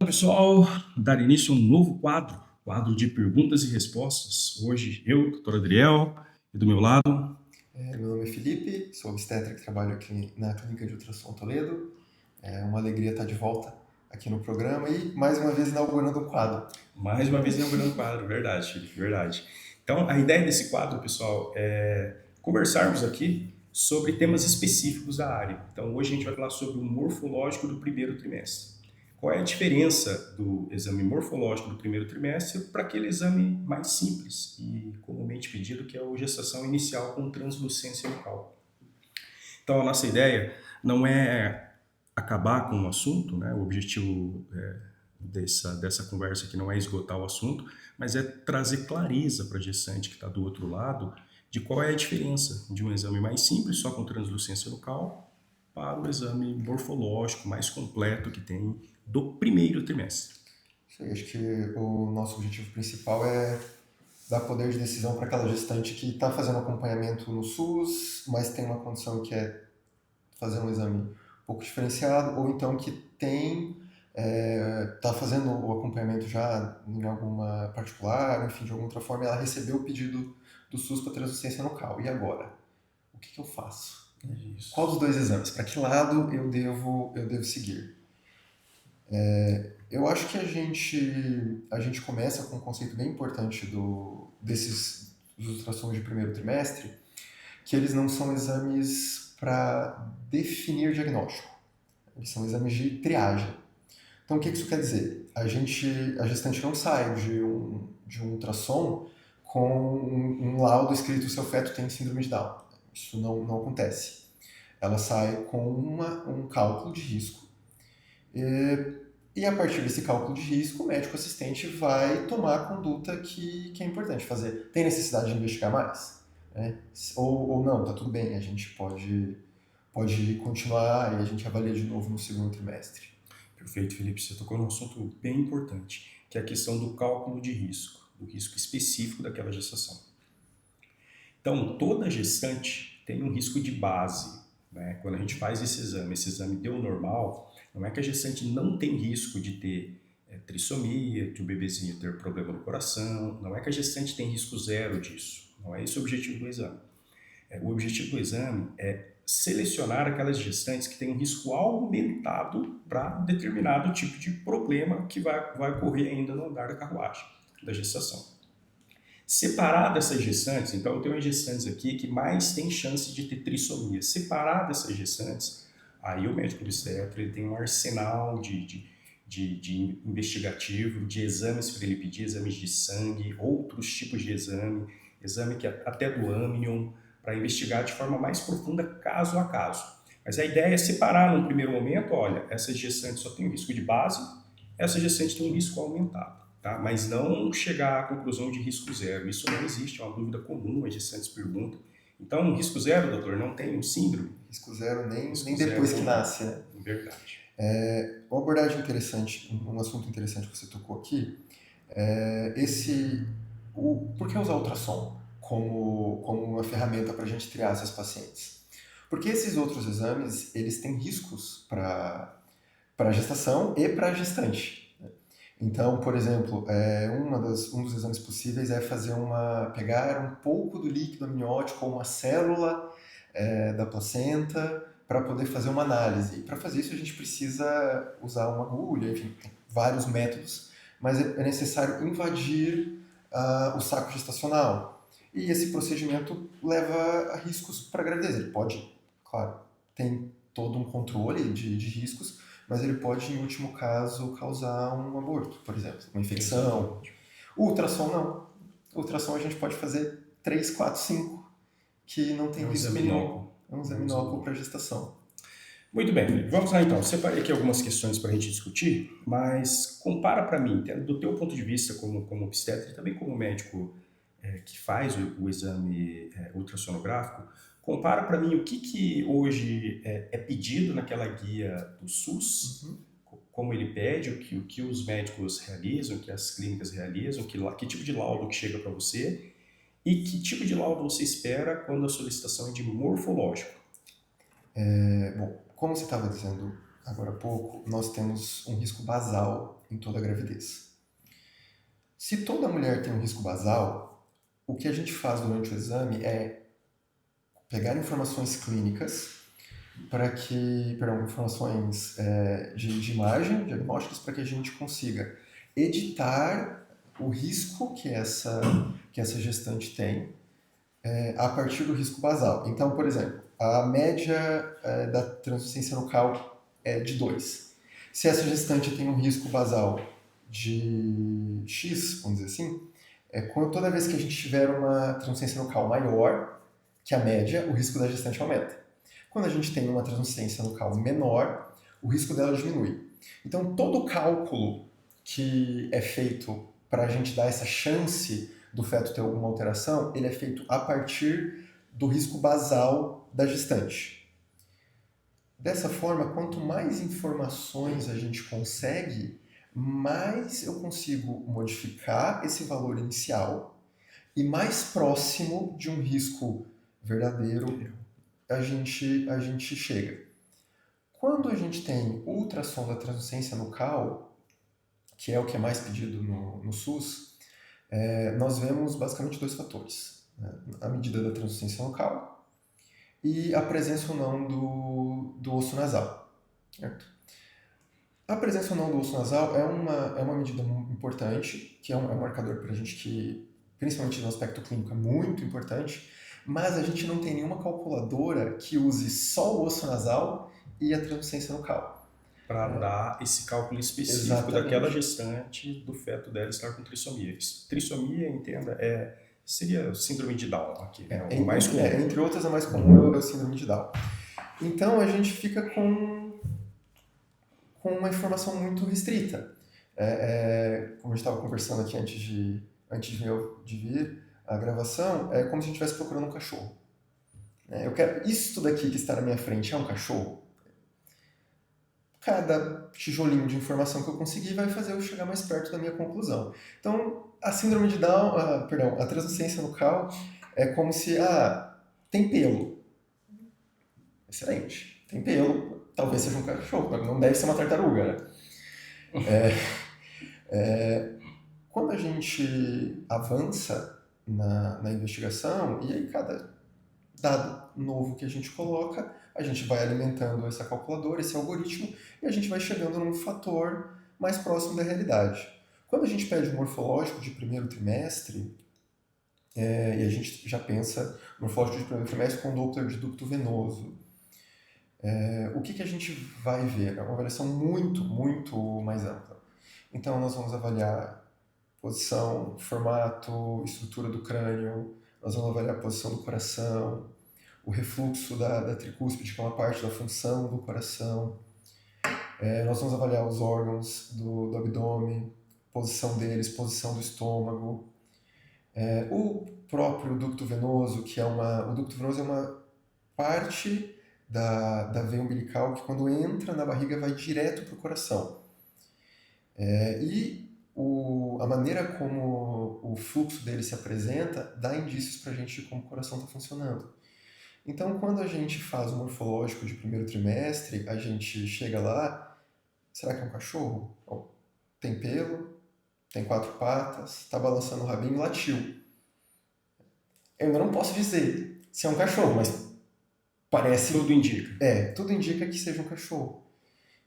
Pessoal, dar início a um novo quadro de perguntas e respostas. Hoje eu, doutor Adriel, e do meu lado, Meu nome é Felipe, sou obstetra que trabalho aqui na Clínica de Ultrassom Toledo. É uma alegria estar de volta aqui no programa e mais uma vez inaugurando um quadro. mais uma vez inaugurando um quadro, verdade, Felipe, verdade. Então, a ideia desse quadro, pessoal, é conversarmos aqui sobre temas específicos da área. Então, hoje a gente vai falar sobre o morfológico do primeiro trimestre. Qual é a diferença do exame morfológico do primeiro trimestre para aquele exame mais simples e comumente pedido, que é a gestação inicial com translucência bucal? Então, a nossa ideia não é acabar com o assunto, né? O objetivo dessa conversa aqui não é esgotar o assunto, mas é trazer clareza para a gestante que está do outro lado de qual é a diferença de um exame mais simples, só com translucência local, para o exame morfológico mais completo que tem do primeiro trimestre. Isso aí, acho que o nosso objetivo principal é dar poder de decisão para aquela gestante que está fazendo acompanhamento no SUS, mas tem uma condição que é fazer um exame um pouco diferenciado, ou então que está fazendo o acompanhamento já em alguma particular, enfim, de alguma outra forma, ela recebeu o pedido do SUS para translucência local. E agora? O que eu faço? Qual Isso. dos dois exames? Para que lado eu devo seguir? Eu acho que a gente começa com um conceito bem importante dos ultrassons de primeiro trimestre, que eles não são exames para definir diagnóstico, eles são exames de triagem. Então, o que isso quer dizer? A gestante não sai de um ultrassom com um laudo escrito seu feto tem síndrome de Down. Isso não acontece. Ela sai com um cálculo de risco. E a partir desse cálculo de risco, o médico assistente vai tomar a conduta que é importante fazer. Tem necessidade de investigar mais? Né? Ou não, tá tudo bem, a gente pode continuar e a gente avalia de novo no segundo trimestre. Perfeito, Felipe. Você tocou num assunto bem importante, que é a questão do cálculo de risco, do risco específico daquela gestação. Então, toda gestante tem um risco de base, né? Quando a gente faz esse exame deu normal, não é que a gestante não tem risco de ter trissomia, de o bebezinho ter problema no coração, não é que a gestante tem risco zero disso, não é esse o objetivo do exame. O objetivo do exame é selecionar aquelas gestantes que têm um risco aumentado para determinado tipo de problema que vai ocorrer ainda no andar da carruagem, da gestação. Separar dessas gestantes, então eu tenho as gestantes aqui que mais tem chance de ter trissomia. Separar dessas gestantes, aí o médico obstetra ele tem um arsenal de investigativo, de exames para ele pedir, exames de sangue, outros tipos de exame que até do amnion, para investigar de forma mais profunda, caso a caso. Mas a ideia é separar num primeiro momento, olha, essas gestantes só têm um risco de base, essas gestantes têm um risco aumentado. Tá? Mas não chegar à conclusão de risco zero. Isso não existe, é uma dúvida comum, as gestantes perguntam. Então, risco zero, doutor, não tem um síndrome? Risco zero nem Risco zero depois que não nasce, né? tem. Verdade. Uma abordagem interessante, um assunto interessante que você tocou aqui, por que usar ultrassom como uma ferramenta para a gente triar esses pacientes? Porque esses outros exames, eles têm riscos para a gestação e para a gestante. Então, por exemplo, um dos exames possíveis é pegar um pouco do líquido amniótico ou uma célula da placenta para poder fazer uma análise. E para fazer isso a gente precisa usar uma agulha, enfim, tem vários métodos, mas é necessário invadir o saco gestacional. E esse procedimento leva a riscos para a gravidez. Ele pode, claro, tem todo um controle de riscos, mas ele pode, em último caso, causar um aborto, por exemplo, uma infecção. Exatamente. O ultrassom não. O ultrassom a gente pode fazer 3, 4, 5, que não É tem um risco exame nenhum. inócuo. É um É exame um exame inócuo inócuo. para gestação. Muito bem, Felipe. Vamos lá então. Separei aqui algumas questões para a gente discutir, mas compara para mim, do teu ponto de vista como obstetra e também como médico que faz o exame ultrassonográfico, compara para mim o que hoje é pedido naquela guia do SUS, como ele pede, o que os médicos realizam, o que as clínicas realizam, que tipo de laudo que chega para você e que tipo de laudo você espera quando a solicitação é de morfológico. Bom, como você estava dizendo agora há pouco, nós temos um risco basal em toda a gravidez. Se toda mulher tem um risco basal, o que a gente faz durante o exame é pegar informações clínicas informações de imagem, diagnósticos, para que a gente consiga editar o risco que essa gestante tem a partir do risco basal. Então, por exemplo, a média da translucência nucal é de 2. Se essa gestante tem um risco basal de X, vamos dizer assim, toda vez que a gente tiver uma translucência nucal maior que a média, o risco da gestante aumenta. Quando a gente tem uma translucência nucal menor, o risco dela diminui. Então, todo o cálculo que é feito para a gente dar essa chance do feto ter alguma alteração, ele é feito a partir do risco basal da gestante. Dessa forma, quanto mais informações a gente consegue, mais eu consigo modificar esse valor inicial e mais próximo de um risco verdadeiro a gente chega. Quando a gente tem ultrassom da translucência nucal, que é o que é mais pedido no SUS, nós vemos basicamente 2 fatores. Né? A medida da translucência nucal e a presença ou não do osso nasal. Certo? A presença ou não do osso nasal é uma medida importante, que é um marcador para a gente que, principalmente no aspecto clínico, é muito importante, mas a gente não tem nenhuma calculadora que use só o osso nasal e a translucência nucal. Para dar esse cálculo específico daquela gestante do feto dela estar com trissomia. Trissomia, entenda, seria síndrome de Down aqui, o mais comum. Entre outras, a mais comum é o síndrome de Down. Então, a gente fica com uma informação muito restrita. Como a gente estava conversando aqui antes de vir a gravação, é como se a gente estivesse procurando um cachorro. Eu quero isso daqui que está na minha frente é um cachorro. Cada tijolinho de informação que eu conseguir vai fazer eu chegar mais perto da minha conclusão. Então, a síndrome de Down, a translucência nucal é como se, tem pelo. Excelente. Tem pelo, talvez seja um cachorro, mas não deve ser uma tartaruga, né? Quando a gente avança na investigação, e aí cada dado novo que a gente coloca, a gente vai alimentando essa calculadora, esse algoritmo, e a gente vai chegando num fator mais próximo da realidade. Quando a gente pede o morfológico de primeiro trimestre, e a gente já pensa no morfológico de primeiro trimestre com Doppler de ducto venoso, o que a gente vai ver? É uma avaliação muito, muito mais ampla. Então, nós vamos avaliar posição, formato, estrutura do crânio, nós vamos avaliar a posição do coração, o refluxo da tricúspide, que é uma parte da função do coração. Nós vamos avaliar os órgãos do abdômen, posição deles, posição do estômago. O próprio ducto venoso, o ducto venoso é uma parte da veia umbilical que, quando entra na barriga, vai direto para o coração. A maneira como o fluxo dele se apresenta dá indícios para a gente de como o coração está funcionando. Então, quando a gente faz o morfológico de primeiro trimestre, a gente chega lá, será que é um cachorro? Bom, tem pelo, tem 4 patas, está balançando o rabinho e latiu. Eu ainda não posso dizer se é um cachorro, mas parece... Tudo indica. Tudo indica que seja um cachorro.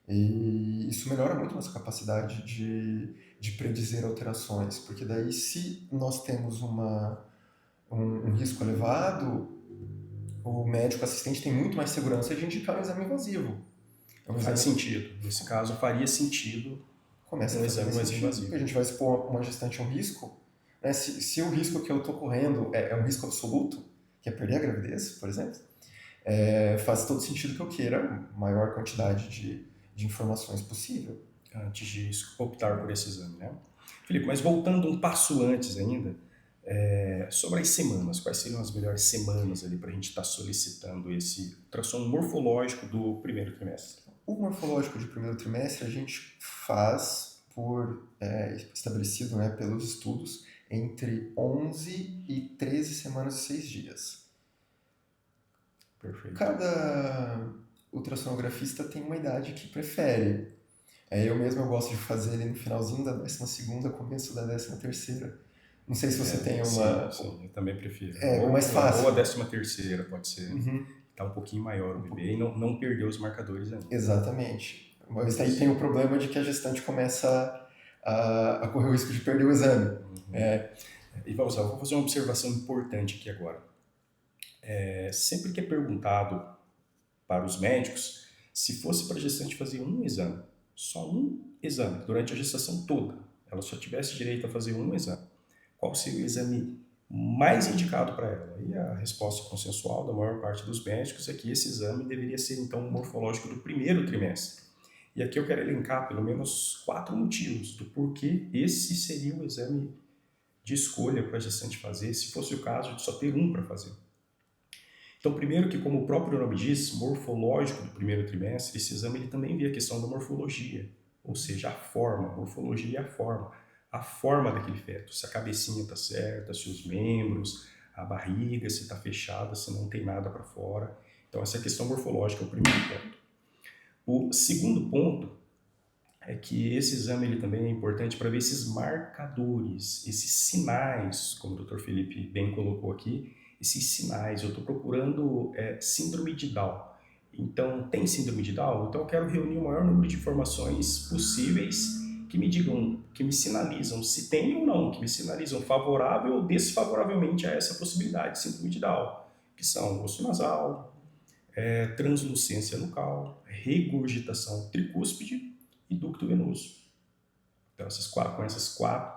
E isso melhora muito nossa capacidade de predizer alterações, porque daí, se nós temos um risco elevado, o médico assistente tem muito mais segurança de indicar um exame invasivo. Faz sentido. Nesse caso, faria sentido começa a fazer mais invasivo. Porque a gente vai expor uma gestante a um risco. Né? Se o risco que eu estou correndo é um risco absoluto, que é perder a gravidez, por exemplo, faz todo sentido que eu queira maior quantidade de informações possível. Antes de optar por esse exame, né? Felipe, mas voltando um passo antes ainda, sobre as semanas, quais seriam as melhores semanas ali para a gente estar solicitando esse ultrassom morfológico do primeiro trimestre? O morfológico de primeiro trimestre a gente faz estabelecido, né, pelos estudos, entre 11 e 13 semanas e 6 dias. Perfeito. ultrassonografista tem uma idade que prefere. Eu mesmo gosto de fazer ele no finalzinho da 12ª, começo da 13ª. Não sei se você tem uma... Sim, eu também prefiro. O mais fácil. Ou a 13ª pode ser. Uhum. Tá um pouquinho maior o bebê e não perder os marcadores ainda. Exatamente. Mas aí tem o problema de que a gestante começa a correr o risco de perder o exame. E vou fazer uma observação importante aqui agora. Sempre que é perguntado para os médicos, se fosse para a gestante fazer um exame, só um exame, durante a gestação toda, ela só tivesse direito a fazer um exame, qual seria o exame mais indicado para ela? E a resposta consensual da maior parte dos médicos é que esse exame deveria ser, então, o morfológico do primeiro trimestre. E aqui eu quero elencar pelo menos 4 motivos do porquê esse seria o exame de escolha para a gestante fazer, se fosse o caso de só ter um para fazer. Então, primeiro que, como o próprio nome diz, morfológico do primeiro trimestre, esse exame ele também vê a questão da morfologia, ou seja, a forma. Morfologia é a forma daquele feto, se a cabecinha está certa, se os membros, a barriga, se está fechada, se não tem nada para fora. Então, essa questão morfológica é o primeiro ponto. O segundo ponto é que esse exame ele também é importante para ver esses marcadores, esses sinais, como o Dr. Felipe bem colocou aqui, esses sinais. Eu estou procurando síndrome de Down. Então, tem síndrome de Down? Então, eu quero reunir o maior número de informações possíveis que me digam, que me sinalizam se tem ou não, que me sinalizam favorável ou desfavoravelmente a essa possibilidade de síndrome de Down, que são osso nasal, translucência nucal, regurgitação tricúspide e ducto venoso. Então, com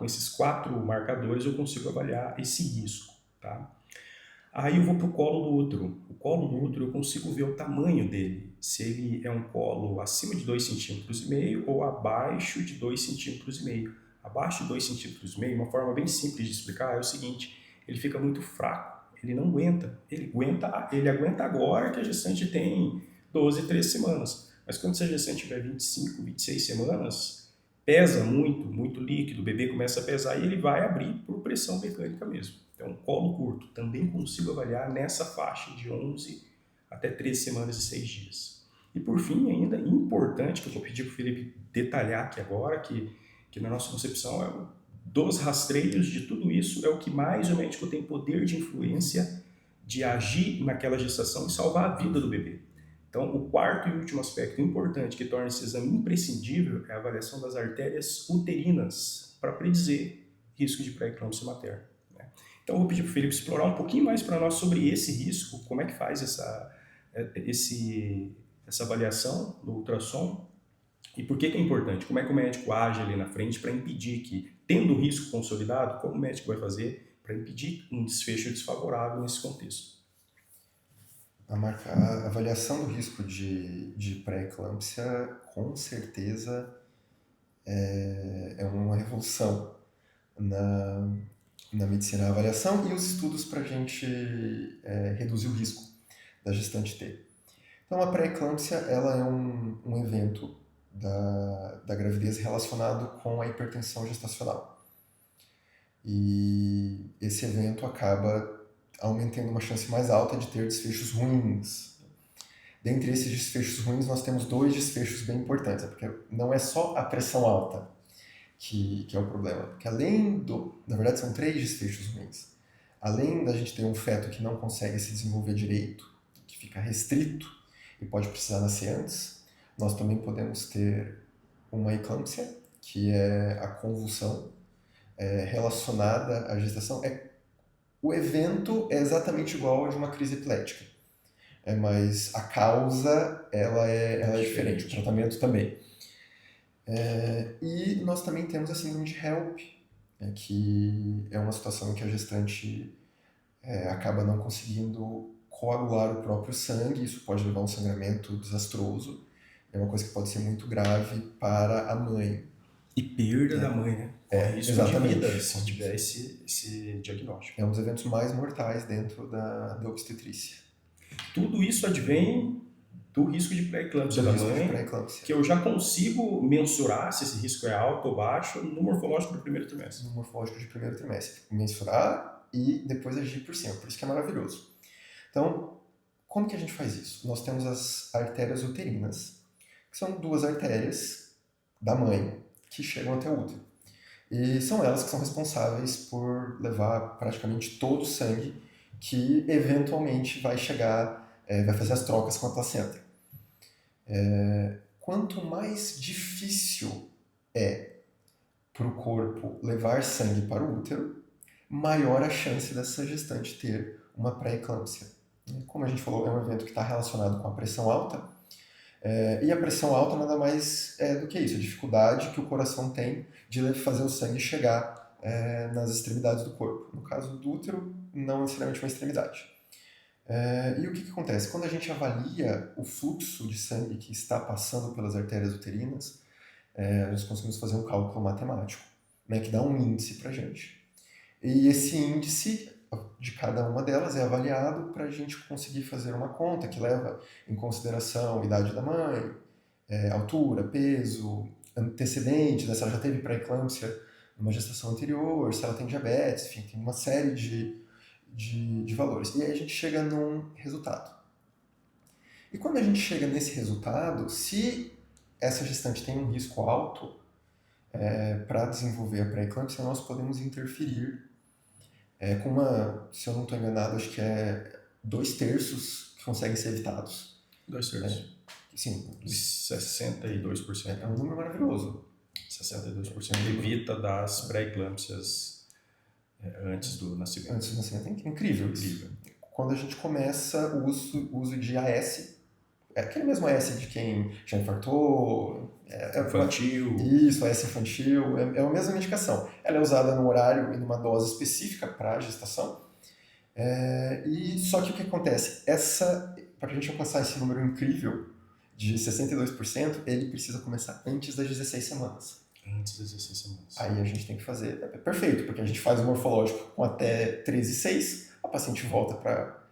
esses quatro marcadores eu consigo avaliar esse risco, tá? Aí eu vou para o colo do útero. O colo do útero eu consigo ver o tamanho dele, se ele é um colo acima de 2,5 cm ou abaixo de 2,5 cm. Abaixo de 2,5 cm, uma forma bem simples de explicar é o seguinte: ele fica muito fraco, ele não aguenta. Ele aguenta agora que a gestante tem 12, 13 semanas. Mas quando essa gestante tiver 25, 26 semanas, pesa muito, muito líquido, o bebê começa a pesar e ele vai abrir por pressão mecânica mesmo. Então, colo curto, também consigo avaliar nessa faixa de 11 até 13 semanas e 6 dias. E por fim, ainda importante, que eu vou pedir para o Felipe detalhar aqui agora, que na nossa concepção dos rastreios de tudo isso é o que mais o médico tem poder de influência de agir naquela gestação e salvar a vida do bebê. Então, o quarto e último aspecto importante que torna esse exame imprescindível é a avaliação das artérias uterinas para predizer risco de pré-eclâmpsia materna. Então, eu vou pedir para o Felipe explorar um pouquinho mais para nós sobre esse risco, como é que faz essa avaliação do ultrassom e por que é importante, como é que o médico age ali na frente para impedir que, tendo o risco consolidado, como o médico vai fazer para impedir um desfecho desfavorável nesse contexto. A avaliação do risco de pré-eclâmpsia, com certeza, é uma revolução na medicina, a avaliação e os estudos para a gente reduzir o risco da gestante ter. Então, a pré-eclâmpsia ela é um evento da gravidez relacionado com a hipertensão gestacional. E esse evento acaba aumentando uma chance mais alta de ter desfechos ruins. Dentre esses desfechos ruins, nós temos 2 desfechos bem importantes, porque não é só a pressão alta que é o problema. Porque na verdade são 3 desfechos ruins. Além da gente ter um feto que não consegue se desenvolver direito, que fica restrito e pode precisar nascer antes, nós também podemos ter uma eclâmpsia, que é a convulsão relacionada à gestação. O evento é exatamente igual ao de uma crise epilética, mas a causa ela é diferente, o tratamento também. E nós também temos a síndrome de HELP, que é uma situação em que a gestante acaba não conseguindo coagular o próprio sangue, isso pode levar a um sangramento desastroso, é uma coisa que pode ser muito grave para a mãe. E perda da mãe, né? Isso exatamente. De vida, se tiver esse diagnóstico. É um dos eventos mais mortais dentro da obstetrícia. Tudo isso advém do risco de pré-eclâmpsia da mãe, que eu já consigo mensurar se esse risco é alto ou baixo no morfológico do primeiro trimestre. No morfológico de primeiro trimestre. Mensurar e depois agir por cima, por isso que é maravilhoso. Então, como que a gente faz isso? Nós temos as artérias uterinas, que são duas artérias da mãe que chegam até o útero. E são elas que são responsáveis por levar praticamente todo o sangue que eventualmente vai chegar, vai fazer as trocas com a placenta. Quanto mais difícil é para o corpo levar sangue para o útero, maior a chance dessa gestante ter uma pré-eclâmpsia. Como a gente falou, é um evento que está relacionado com a pressão alta, e a pressão alta nada mais é do que isso, a dificuldade que o coração tem de fazer o sangue chegar nas extremidades do corpo. No caso do útero, não necessariamente uma extremidade. E o que acontece? Quando a gente avalia o fluxo de sangue que está passando pelas artérias uterinas, nós conseguimos fazer um cálculo matemático, né, que dá um índice para a gente. E esse índice de cada uma delas é avaliado para a gente conseguir fazer uma conta que leva em consideração a idade da mãe, altura, peso, antecedentes, né, se ela já teve pré-eclâmpsia numa gestação anterior, se ela tem diabetes, enfim, tem uma série de valores. E aí a gente chega num resultado. E quando a gente chega nesse resultado, se essa gestante tem um risco alto para desenvolver a pré-eclâmpsia, nós podemos interferir com se eu não estou enganado, acho que 2/3 que conseguem ser evitados. 2/3. Sim. 62%. É um número maravilhoso. 62% evita das pré-eclâmpsias antes do nascimento. Antes do nascimento. É incrível isso. Quando a gente começa o uso de AS, aquele mesmo AS de quem já infartou. Infantil. Isso, AS infantil. É a mesma medicação. Ela é usada num horário e numa dose específica para a gestação. E só que o que acontece? Para a gente alcançar esse número incrível de 62%, ele precisa começar antes das 16 semanas. Antes das 16 semanas. Aí a gente tem que fazer. É perfeito, porque a gente faz o morfológico com até 13,6, a paciente volta para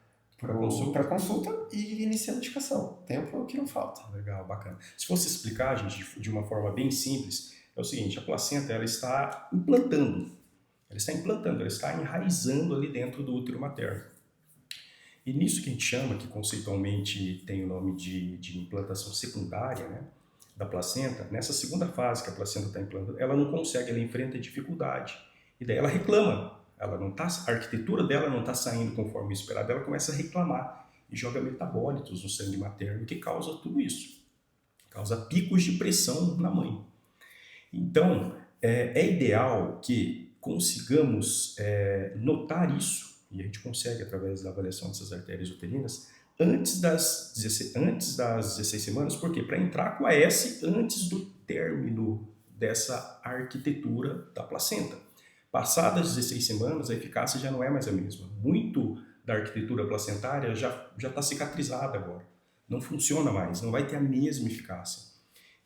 consulta e inicia a medicação. Tempo é o que não falta. Legal, bacana. Se fosse explicar, gente, de uma forma bem simples, é o seguinte: a placenta ela está implantando, ela está enraizando ali dentro do útero materno. E nisso que a gente chama, que conceitualmente tem o nome de implantação secundária, né, da placenta, nessa segunda fase que a placenta está implantando, ela não consegue, ela enfrenta dificuldade. E daí ela reclama. A arquitetura dela não está saindo conforme o esperado, ela começa a reclamar e joga metabólitos no sangue materno, que causa tudo isso. Causa picos de pressão na mãe. Então, é ideal que consigamos notar isso, e a gente consegue através da avaliação dessas artérias uterinas, antes das 16 semanas, por quê? Para entrar com a S antes do término dessa arquitetura da placenta. Passadas as 16 semanas, a eficácia já não é mais a mesma. Muito da arquitetura placentária já está cicatrizada agora. Não funciona mais, não vai ter a mesma eficácia.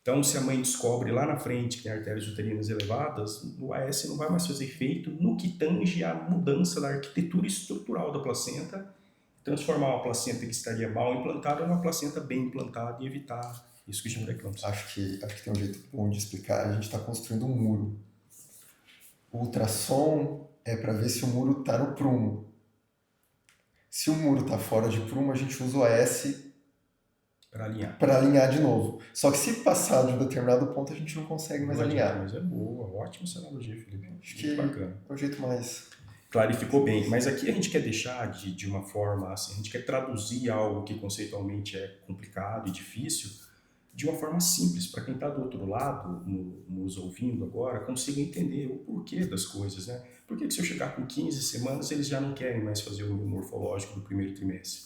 Então, se a mãe descobre lá na frente que tem artérias uterinas elevadas, o AS não vai mais fazer efeito no que tange a mudança da arquitetura estrutural da placenta, transformar uma placenta que estaria mal implantada numa placenta bem implantada e evitar isso que chama de eclâmpsia. Acho que tem um jeito bom de explicar. A gente está construindo um muro. O ultrassom é para ver se o muro está no prumo. Se o muro está fora de prumo, a gente usa o AS para alinhar de novo. Só que se passar de um determinado ponto, a gente não consegue mais alinhar. Mas é boa, ótima essa analogia, Felipe. Acho que bacana. É o jeito mais... Clarificou bem, mas aqui a gente quer deixar de uma forma assim, a gente quer traduzir algo que conceitualmente é complicado e difícil de uma forma simples, para quem está do outro lado, nos ouvindo agora, consiga entender o porquê das coisas, né? Por que se eu chegar com 15 semanas, eles já não querem mais fazer o morfológico do primeiro trimestre?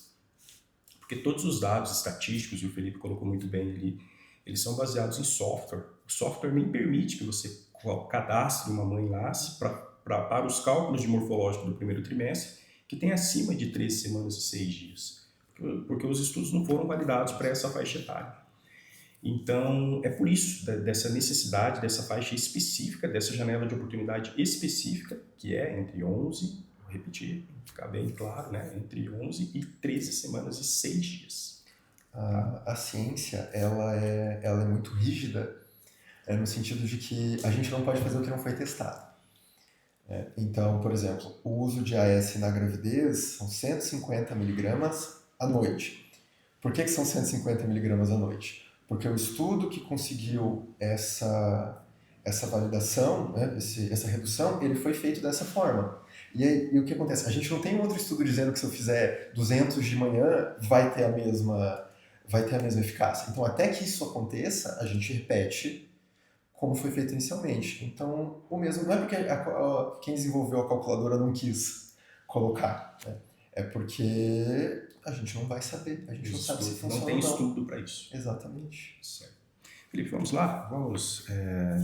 Porque todos os dados estatísticos, e o Felipe colocou muito bem ali, eles são baseados em software. O software nem permite que você cadastre uma mãe nasce para os cálculos de morfológico do primeiro trimestre, que tem acima de 13 semanas e 6 dias. Porque os estudos não foram validados para essa faixa etária. Então, é por isso, dessa necessidade, dessa faixa específica, dessa janela de oportunidade específica, que é entre 11, vou repetir, ficar bem claro, né? Entre 11 e 13 semanas e 6 dias. A ciência, ela é muito rígida, no sentido de que a gente não pode fazer o que não foi testado. Então, por exemplo, o uso de AS na gravidez são 150 miligramas à noite. Por que são 150 miligramas à noite? Porque o estudo que conseguiu essa validação, né, essa redução, ele foi feito dessa forma. E o que acontece? A gente não tem um outro estudo dizendo que se eu fizer 200 de manhã vai ter a mesma eficácia. Então, até que isso aconteça, a gente repete como foi feito inicialmente. Então, o mesmo não é porque quem desenvolveu a calculadora não quis colocar, né? É porque a gente não vai saber, a gente não sabe se funciona não tem ou não. estudo para isso. Exatamente. Certo. Felipe, vamos lá? Vamos,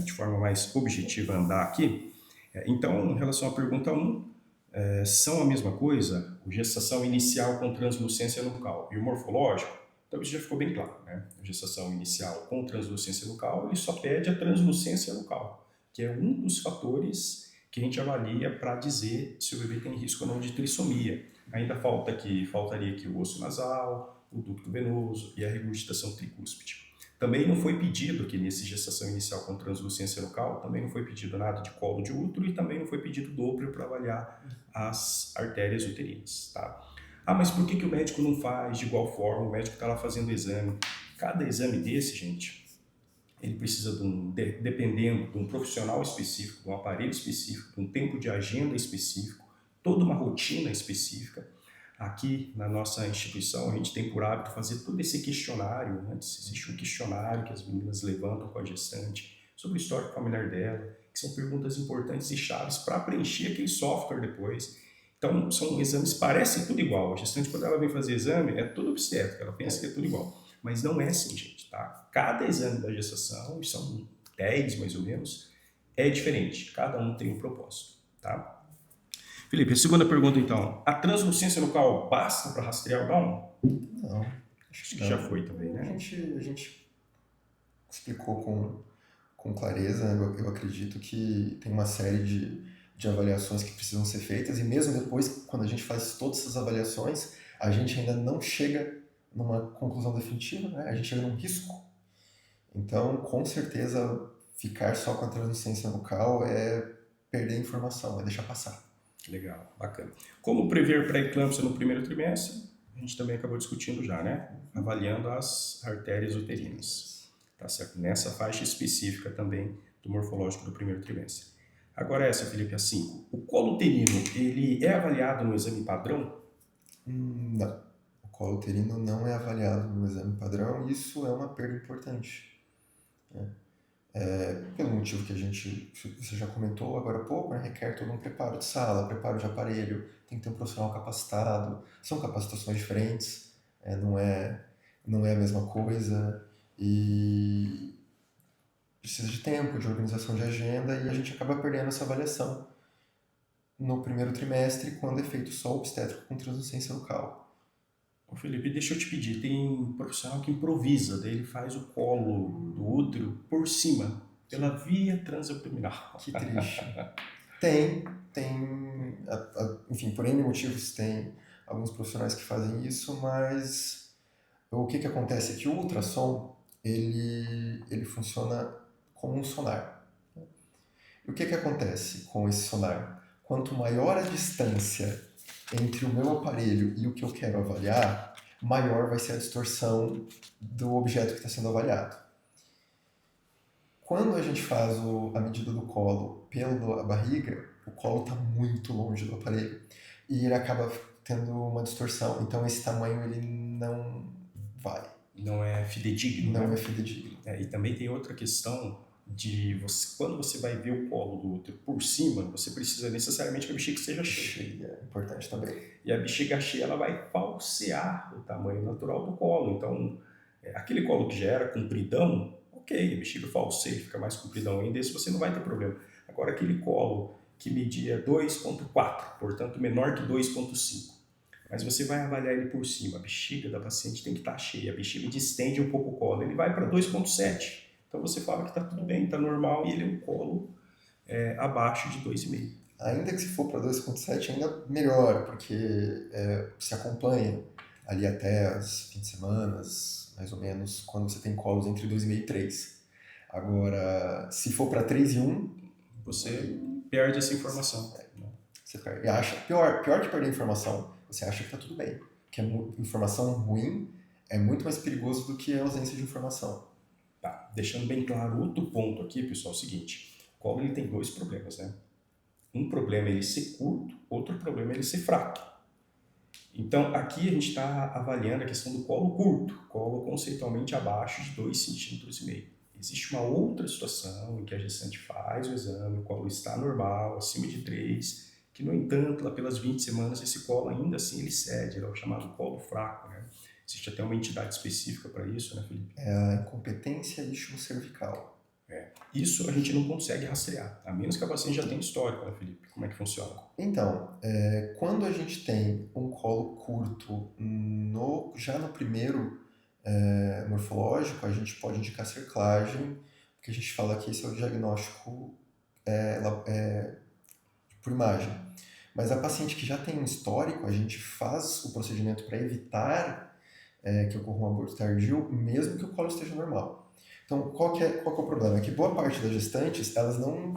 de forma mais objetiva, andar aqui. Então, em relação à pergunta 1, são a mesma coisa? O gestação inicial com translucência nucal e o morfológico? Então, isso já ficou bem claro, né? A gestação inicial com translucência nucal, ele só pede a translucência nucal, que é um dos fatores que a gente avalia para dizer se o bebê tem risco ou não de trissomia. Ainda faltaria aqui o osso nasal, o ducto venoso e a regurgitação tricúspide. Também não foi pedido aqui nesse gestação inicial com translucência nucal, também não foi pedido nada de colo de útero e também não foi pedido Doppler para avaliar as artérias uterinas, tá? Ah, mas por que o médico não faz de igual forma? O médico está lá fazendo exame. Cada exame desse, gente, ele precisa dependendo de um profissional específico, de um aparelho específico, de um tempo de agenda específico, toda uma rotina específica. Aqui na nossa instituição, a gente tem por hábito fazer todo esse questionário. Antes existe um questionário que as meninas levantam com a gestante sobre o histórico familiar dela, que são perguntas importantes e chaves para preencher aquele software depois. Então, são exames, parece tudo igual. A gestante, quando ela vem fazer exame, é tudo obstétrico, ela pensa que é tudo igual. Mas não é assim, gente, tá? Cada exame da gestação, são 10 mais ou menos, é diferente. Cada um tem um propósito, tá? Felipe, a segunda pergunta então. A translucência nucal basta para rastrear o Down? Não. Acho que já foi também, né? A gente explicou com clareza. Eu acredito que tem uma série de avaliações que precisam ser feitas, e mesmo depois, quando a gente faz todas essas avaliações, a gente ainda não chega numa conclusão definitiva, né? A gente chega num risco. Então, com certeza, ficar só com a translucência nucal é perder informação, é deixar passar. Legal, bacana. Como prever pré-eclâmpsia no primeiro trimestre? A gente também acabou discutindo já, né? Avaliando as artérias uterinas. Tá certo? Nessa faixa específica também do morfológico do primeiro trimestre. Agora essa, Felipe, a 5. O colo uterino, ele é avaliado no exame padrão? Não. O colo uterino não é avaliado no exame padrão, e isso é uma perda importante, né? Pelo motivo que você já comentou agora há pouco, né? Requer todo um preparo de sala, preparo de aparelho, tem que ter um profissional capacitado, são capacitações diferentes, não é a mesma coisa, e precisa de tempo, de organização de agenda, e a gente acaba perdendo essa avaliação no primeiro trimestre, quando é feito só obstétrico com translucência nucal. Ô Felipe, deixa eu te pedir, tem um profissional que improvisa, daí ele faz o colo do útero por cima, pela via transabdominal. Que triste. Enfim, por N motivos tem alguns profissionais que fazem isso, mas o que acontece é que o ultrassom, ele funciona como um sonar. E o que acontece com esse sonar? Quanto maior a distância entre o meu aparelho e o que eu quero avaliar, maior vai ser a distorção do objeto que está sendo avaliado. Quando a gente faz a medida do colo pela barriga, o colo está muito longe do aparelho e ele acaba tendo uma distorção. Então esse tamanho ele não vai. Não é fidedigno, Não né? é fidedigno. E também tem outra questão de quando você vai ver o colo do útero por cima, você precisa necessariamente que a bexiga seja cheia. É importante também. E a bexiga cheia, ela vai falsear o tamanho natural do colo. Então, aquele colo que já era compridão, ok, a bexiga falseia, fica mais compridão ainda, esse você não vai ter problema. Agora, aquele colo que media 2,4, portanto menor que 2,5, mas você vai avaliar ele por cima, a bexiga da paciente tem que estar cheia, a bexiga distende um pouco o colo, ele vai para 2,7. Então você fala que está tudo bem, está normal, e ele é um colo abaixo de 2,5. Ainda que se for para 2,7, ainda melhor, porque se acompanha ali até as 20 semanas, mais ou menos, quando você tem colos entre 2,5 e 3. Agora, se for para 3,1... Você perde essa informação. Você perde. E acha, pior que perder informação, você acha que está tudo bem. Porque a informação ruim é muito mais perigoso do que a ausência de informação. Tá, deixando bem claro outro ponto aqui, pessoal, é o seguinte, o colo ele tem dois problemas, né? Um problema é ele ser curto, outro problema é ele ser fraco. Então, aqui a gente está avaliando a questão do colo curto, colo conceitualmente abaixo de 2,5 cm. Existe uma outra situação em que a gestante faz o exame, o colo está normal, acima de 3, que, no entanto, lá pelas 20 semanas, esse colo ainda assim ele cede, ele é o chamado colo fraco, né? Existe até uma entidade específica para isso, né, Felipe? É a incompetência istmo-cervical. Isso a gente não consegue rastrear, a menos que a paciente já tenha histórico, né, Felipe? Como é que funciona? Então, quando a gente tem um colo curto já no primeiro morfológico, a gente pode indicar cerclagem, porque a gente fala que esse é o diagnóstico por imagem. Mas a paciente que já tem um histórico, a gente faz o procedimento para evitar que ocorra um aborto tardio, mesmo que o colo esteja normal. Então, qual que é o problema? É que boa parte das gestantes, elas não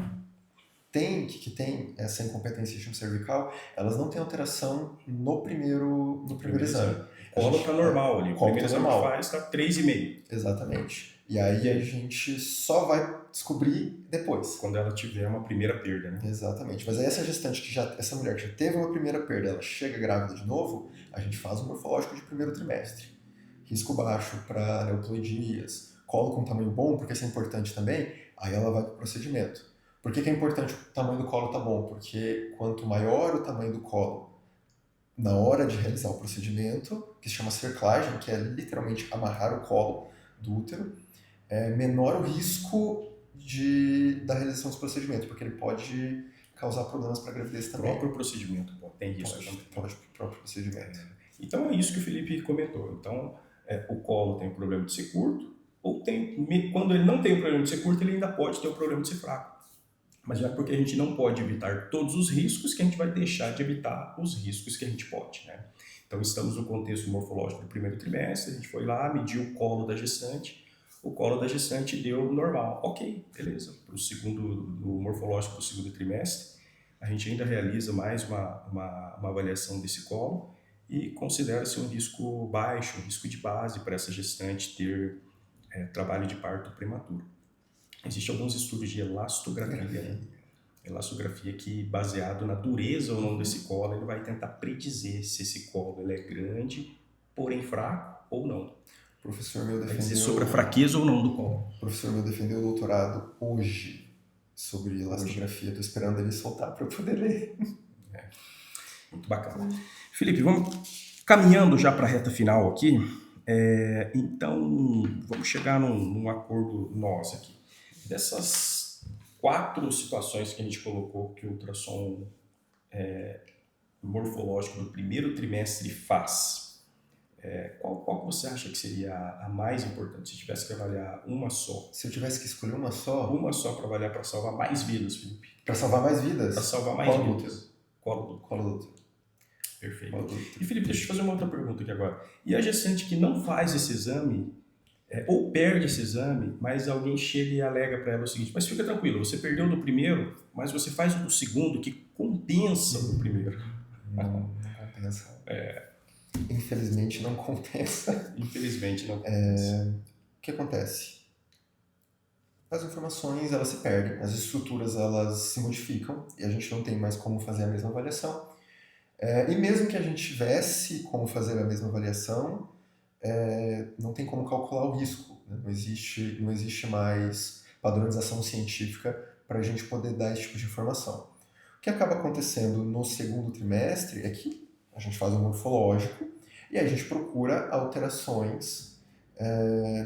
têm, que tem essa incompetência istmo-cervical, elas não têm alteração no primeiro exame. O colo está normal ali, o primeiro exame que faz está 3,5. Exatamente. E aí a gente só vai descobrir depois. Quando ela tiver uma primeira perda, né? Exatamente. Mas aí essa mulher que já teve uma primeira perda, ela chega grávida de novo, a gente faz um morfológico de primeiro trimestre. Risco baixo para neoploidias, colo com tamanho bom, porque isso é importante também, aí ela vai para o procedimento. Por que é importante o tamanho do colo tá bom? Porque quanto maior o tamanho do colo na hora de realizar o procedimento, que se chama cerclagem, que é literalmente amarrar o colo do útero, menor o risco da realização desse procedimento, porque ele pode causar problemas para a gravidez também. O próprio procedimento tem risco também. Pode, o próprio procedimento. Então é isso que o Felipe comentou. Então, o colo tem o problema de ser curto, ou quando ele não tem o problema de ser curto, ele ainda pode ter o problema de ser fraco. Mas não é porque a gente não pode evitar todos os riscos que a gente vai deixar de evitar os riscos que a gente pode, né? Então, estamos no contexto morfológico do primeiro trimestre, a gente foi lá, mediu o colo da gestante deu normal. Ok, beleza. No morfológico do segundo trimestre, a gente ainda realiza mais uma avaliação desse colo e considera-se um risco baixo, um risco de base para essa gestante ter trabalho de parto prematuro. Existem alguns estudos de elastografia, né? Elastografia que, baseado na dureza ou não desse colo, ele vai tentar predizer se esse colo ele é grande, porém fraco ou não. O professor meu defendeu... Vai dizer sobre a fraqueza ou não do colo. O professor meu defendeu o doutorado hoje sobre elastografia. Estou esperando ele soltar para eu poder ler. Muito bacana. Felipe, vamos caminhando já para a reta final aqui. Então, vamos chegar num acordo nós aqui. Dessas 4 situações que a gente colocou que o ultrassom morfológico do primeiro trimestre faz, qual você acha que seria a mais importante? Se tivesse que avaliar uma só. Se eu tivesse que escolher uma só? Uma só para avaliar, para salvar mais vidas, Felipe. Para salvar mais vidas? Para salvar mais vidas. Colo do útero. Perfeito. E Felipe, deixa eu te fazer uma outra pergunta aqui agora. E a gestante que não faz esse exame, ou perde esse exame, mas alguém chega e alega para ela o seguinte: mas fica tranquilo, você perdeu no primeiro, mas você faz o do segundo que compensa o do primeiro. Não compensa. Infelizmente não compensa. Infelizmente não compensa. O que acontece? As informações elas se perdem, as estruturas elas se modificam e a gente não tem mais como fazer a mesma avaliação. E mesmo que a gente tivesse como fazer a mesma avaliação, não tem como calcular o risco, né? Não existe mais padronização científica para a gente poder dar esse tipo de informação. O que acaba acontecendo no segundo trimestre é que a gente faz um morfológico e a gente procura alterações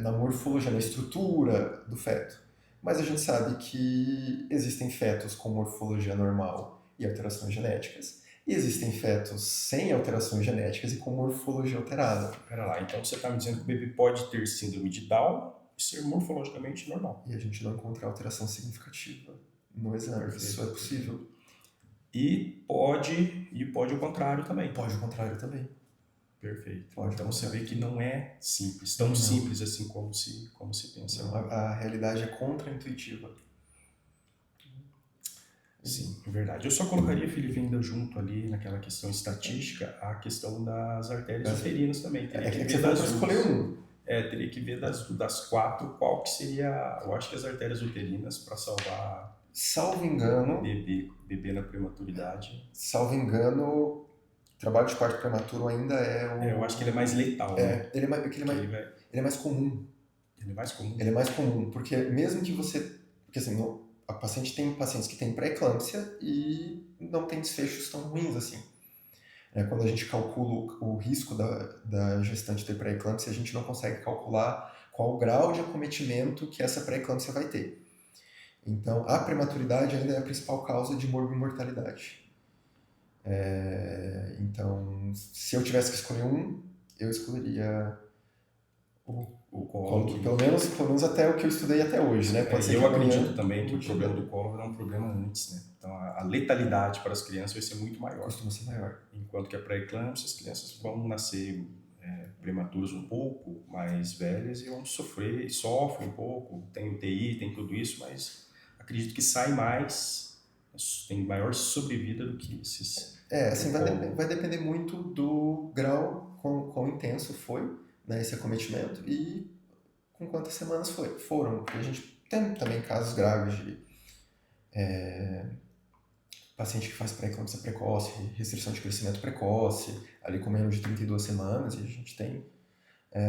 na morfologia, na estrutura do feto. Mas a gente sabe que existem fetos com morfologia normal e alterações genéticas. E existem fetos sem alterações genéticas e com morfologia alterada. Pera lá, então você está me dizendo que o bebê pode ter síndrome de Down e ser morfologicamente normal. E a gente não encontra alteração significativa no exame. Perfeito. Isso é possível. E pode o contrário também. Pode o contrário também. Perfeito. Então você vê que não é simples, tão simples assim como se pensa. Não, a realidade é contra-intuitiva. Sim. É verdade. Eu só colocaria, Felipe, ainda junto ali naquela questão estatística, a questão das artérias Mas uterinas também. Teria que é que você ver falou das para escolher duas. um. Teria que ver das quatro qual que seria. Eu acho que as artérias uterinas para salvar Salvo engano, bebê na prematuridade. salvo engano, trabalho de parto prematuro ainda é Eu acho que ele é o. mais letal, né? Ele é mais, porque Que ele vai. ele é mais comum. Ele é mais comum. Ele é mais comum, porque mesmo que você. Porque assim, a paciente tem pacientes que têm pré-eclâmpsia e não tem desfechos tão ruins assim. Quando a gente calcula o risco da gestante ter pré-eclâmpsia, a gente não consegue calcular qual o grau de acometimento que essa pré-eclâmpsia vai ter. Então, a prematuridade ainda é a principal causa de morbimortalidade. Então, se eu tivesse que escolher um, eu escolheria O colo colo, que. pelo menos até o que eu estudei até hoje, né? Pode E ser que eu amanhã acredito também que o mude de problema ideia. do colo é um problema antes, né? Então a letalidade para as crianças vai ser muito maior. Costuma ser maior. Enquanto que a pré-eclâmpsia, as crianças vão nascer prematuras um pouco mais velhas e vão sofrer, sofrem um pouco, tem UTI, tem tudo isso, mas acredito que sai mais, tem maior sobrevida do que esses. Assim, vai depender muito do grau, quão intenso foi, né, esse acometimento e com quantas semanas foram. Porque a gente tem também casos graves de paciente que faz pré-eclâmpsia precoce, restrição de crescimento precoce, ali com menos de 32 semanas, e a gente tem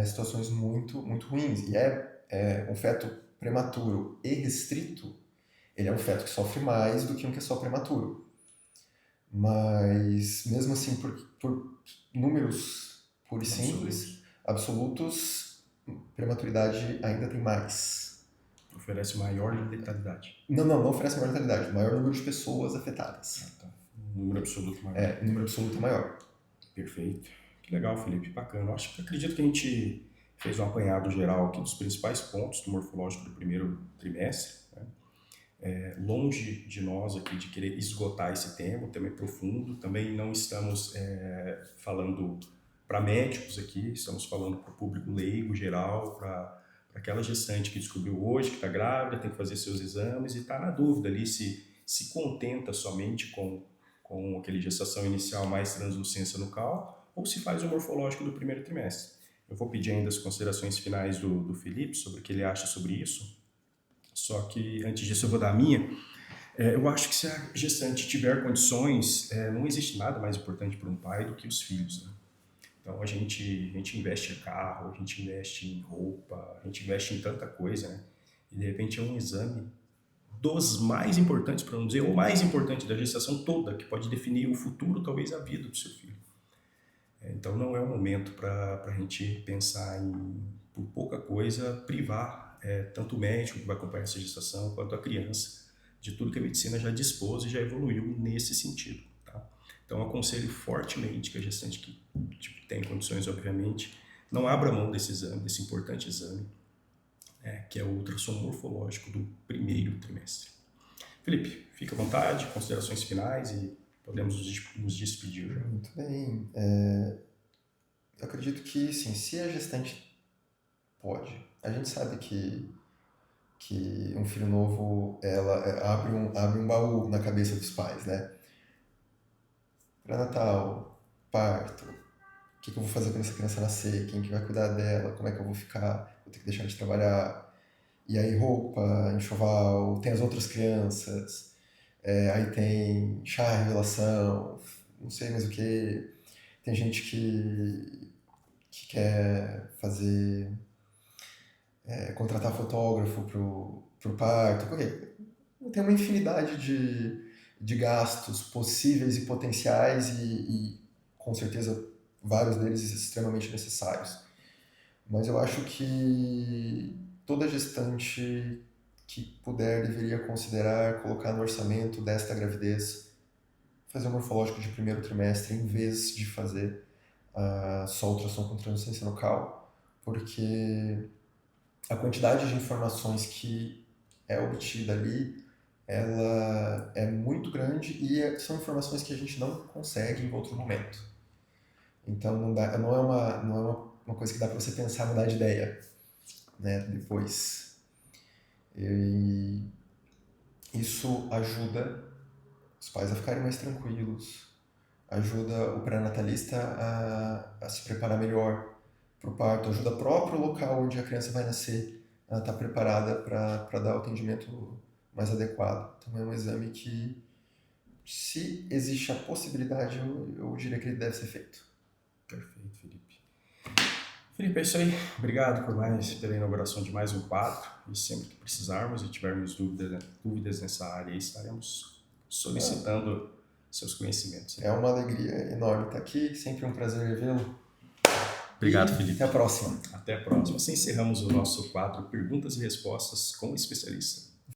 situações muito, muito ruins. E um feto prematuro e restrito, ele é um feto que sofre mais do que um que é só prematuro. Mas, mesmo assim, por números puros e simples, absolutos, prematuridade ainda tem mais. Oferece maior letalidade. Não oferece maior letalidade, maior número de pessoas afetadas. Tá. Um número absoluto maior. Número absoluto maior. Perfeito. Que legal, Felipe, bacana. Acredito que a gente fez um apanhado geral aqui dos principais pontos do morfológico do primeiro trimestre. Né? Longe de nós aqui de querer esgotar esse tema, o tema é profundo. Também não estamos falando para médicos aqui, estamos falando para o público leigo geral, para aquela gestante que descobriu hoje que está grávida, tem que fazer seus exames e está na dúvida ali se contenta somente com aquele gestação inicial mais translucência nucal, ou se faz o morfológico do primeiro trimestre. Eu vou pedir ainda as considerações finais do Felipe sobre o que ele acha sobre isso, só que antes disso eu vou dar a minha. Eu acho que se a gestante tiver condições, não existe nada mais importante para um pai do que os filhos, né? Então a gente investe em carro, a gente investe em roupa, a gente investe em tanta coisa, né? E de repente é um exame dos mais importantes, para não dizer o mais importante da gestação toda, que pode definir o futuro, talvez a vida do seu filho. Então não é o momento para a gente pensar em, por pouca coisa, privar tanto o médico que vai acompanhar essa gestação, quanto a criança, de tudo que a medicina já dispôs e já evoluiu nesse sentido. Tá? Então eu aconselho fortemente que a gestante que tem condições, obviamente, não abra mão desse exame, desse importante exame, que é o ultrassom morfológico do primeiro trimestre. Felipe, fica à vontade, considerações finais e podemos nos despedir já. Muito bem. Eu acredito que, sim, se a gestante pode, a gente sabe que um filho novo ela abre um baú na cabeça dos pais, né? Pré-natal, parto, o que eu vou fazer quando essa criança nascer, quem que vai cuidar dela, como é que eu vou ficar, vou ter que deixar de trabalhar. E aí roupa, enxoval, tem as outras crianças, aí tem chá, revelação, não sei mais o que. Tem gente que quer fazer, contratar fotógrafo pro parto, porque tem uma infinidade de gastos possíveis e potenciais e com certeza vários deles extremamente necessários. Mas eu acho que toda gestante que puder deveria considerar colocar no orçamento desta gravidez fazer um morfológico de primeiro trimestre em vez de fazer só ultrassom com translucência nucal, porque a quantidade de informações que é obtida ali ela é muito grande e são informações que a gente não consegue em outro momento. Então não é uma coisa que dá para você pensar, mudar de ideia, né, depois. E isso ajuda os pais a ficarem mais tranquilos, ajuda o pré-natalista a se preparar melhor para o parto, ajuda o próprio local onde a criança vai nascer a estar preparada para dar o atendimento mais adequado. Então é um exame que, se existe a possibilidade, eu diria que ele deve ser feito. Perfeito, Felipe. Felipe, é isso aí. Obrigado pela inauguração de mais um quadro. E sempre que precisarmos e tivermos dúvidas nessa área, estaremos solicitando seus conhecimentos. É uma alegria enorme estar aqui, sempre um prazer revê-lo. Obrigado, E Felipe. até a próxima. Até a próxima. Assim encerramos o nosso quadro Perguntas e Respostas com o Especialista.